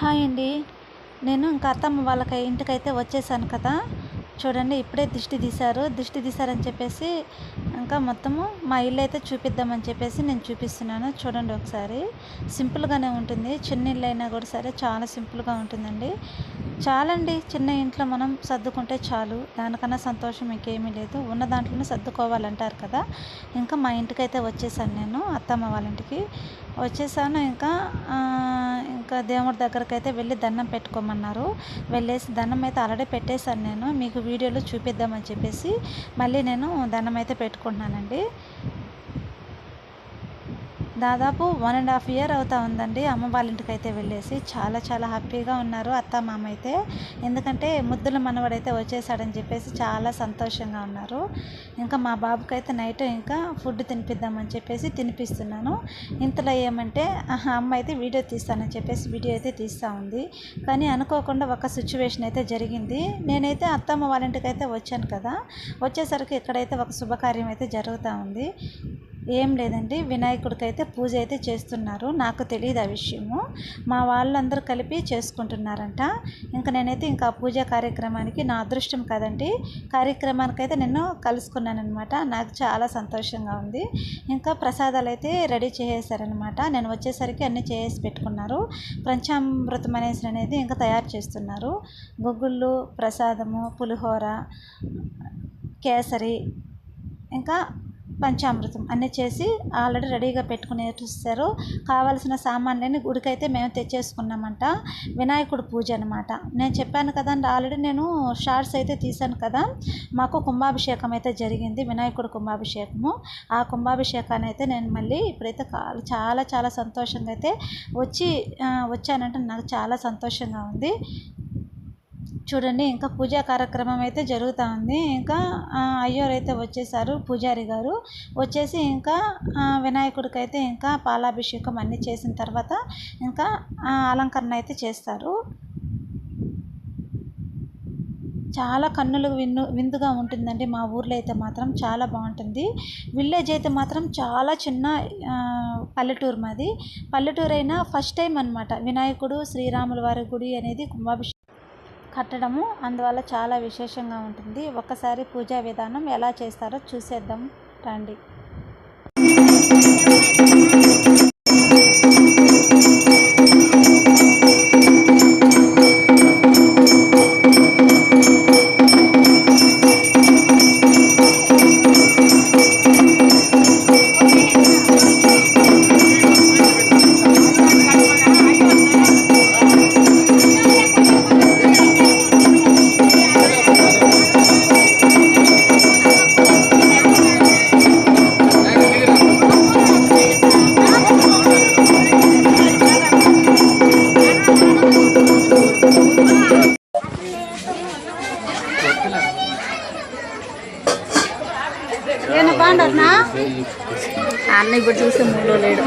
Hi అండి. నేను ఇంకా అత్తమ్మ వాళ్ళకి ఇంటికైతే వచ్చేసాను కదా. చూడండి ఇప్పుడే దిష్టి తీశారని చెప్పేసి ఇంకా మొత్తము మా ఇల్లు అయితే చూపిద్దామని చెప్పేసి నేను చూపిస్తున్నాను. చూడండి ఒకసారి. సింపుల్గానే ఉంటుంది. చిన్న ఇల్లు అయినా కూడా సరే చాలా సింపుల్గా ఉంటుందండి. చాలండి, చిన్న ఇంట్లో మనం సర్దుకుంటే చాలు. దానికన్నా సంతోషం ఇంకేమీ లేదు. ఉన్న దాంట్లోనే సర్దుకోవాలంటారు కదా. ఇంకా మా ఇంటికైతే వచ్చేసాను, నేను అత్తమ్మ వాళ్ళ ఇంటికి వచ్చేసాను. ఇంకా దేవుడి దగ్గరికి అయితే వెళ్ళి దండం పెట్టుకోమన్నారు. వెళ్ళేసి దండం అయితే ఆల్రెడీ పెట్టేశాను నేను. మీకు వీడియోలో చూపిద్దామని చెప్పేసి మళ్ళీ నేను దండం అయితే పెట్టుకుంటున్నానండి. దాదాపు 1.5 year అవుతా ఉందండి అమ్మ వాళ్ళ ఇంటికి అయితే వెళ్ళేసి. చాలా చాలా హ్యాపీగా ఉన్నారు అత్త మామ అయితే. ఎందుకంటే ముద్దుల మనవడైతే వచ్చేసాడని చెప్పేసి చాలా సంతోషంగా ఉన్నారు. ఇంకా మా బాబుకి అయితే నైట్ ఇంకా ఫుడ్ తినిపిద్దామని చెప్పేసి తినిపిస్తున్నాను. ఇంతలో ఏమంటే అమ్మ అయితే వీడియో తీస్తానని చెప్పేసి వీడియో అయితే తీస్తూ ఉంది. కానీ అనుకోకుండా ఒక సిచ్యువేషన్ అయితే జరిగింది. నేనైతే అత్తమ్మ వాళ్ళ ఇంటికి అయితే వచ్చాను కదా. వచ్చేసరికి ఇక్కడైతే ఒక శుభకార్యం అయితే జరుగుతూ ఉంది. ఏం లేదండి, వినాయకుడికి అయితే పూజ అయితే చేస్తున్నారు. నాకు తెలియదు ఆ విషయము. మా వాళ్ళందరూ కలిపి చేసుకుంటున్నారంట. ఇంకా నేనైతే ఇంకా పూజా కార్యక్రమానికి, నా అదృష్టం కదండి, కార్యక్రమానికి అయితే నేను కలుసుకున్నాను అనమాట. నాకు చాలా సంతోషంగా ఉంది. ఇంకా ప్రసాదాలు అయితే రెడీ చేసేసారనమాట. నేను వచ్చేసరికి అన్నీ చేసి పెట్టుకున్నారు. పంచామృతం అనేది ఇంకా తయారు చేస్తున్నారు. గుగ్గుళ్ళు, ప్రసాదము, పులిహోర, కేసరి, ఇంకా పంచామృతం అన్నీ చేసి ఆల్రెడీ రెడీగా పెట్టుకుని చూస్తారు. కావాల్సిన సామాన్లన్నీ గుడికైతే మేము తెచ్చేసుకున్నామంట. వినాయకుడు పూజ అనమాట. నేను చెప్పాను కదండి, ఆల్రెడీ నేను షార్ట్స్ అయితే తీశాను కదా. మాకు కుంభాభిషేకం అయితే జరిగింది, వినాయకుడు కుంభాభిషేకము. ఆ కుంభాభిషేకాన్ని అయితే నేను మళ్ళీ ఇప్పుడైతే చాలా చాలా సంతోషంగా అయితే వచ్చానంటే నాకు చాలా సంతోషంగా ఉంది. చూడండి, ఇంకా పూజా కార్యక్రమం అయితే జరుగుతూ ఉంది. ఇంకా అయ్యోరు అయితే వచ్చేసారు, పూజారి గారు వచ్చేసి ఇంకా వినాయకుడికి అయితే ఇంకా పాలాభిషేకం అన్నీ చేసిన తర్వాత ఇంకా అలంకరణ అయితే చేస్తారు. చాలా కన్నులు విందుగా ఉంటుందండి. మా ఊర్లో అయితే మాత్రం చాలా బాగుంటుంది. విలేజ్ అయితే మాత్రం చాలా చిన్న పల్లెటూరు మాది. పల్లెటూరు అయినా ఫస్ట్ టైం అనమాట వినాయకుడు శ్రీరాముల వారి గుడి అనేది కుంభాభిషేకం కట్టడము. అందువల్ల చాలా విశేషంగా ఉంటుంది. ఒక్కసారి పూజా విధానం ఎలా చేస్తారో చూసేద్దాం రండి. అన్న ఇప్పుడు చూసే మూడ్లో లేడు.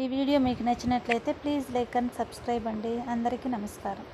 ఈ వీడియో మీకు నచ్చినట్లయితే ప్లీజ్ లైక్ అండ్ సబ్స్క్రైబ్ అండి. అందరికీ నమస్కారం.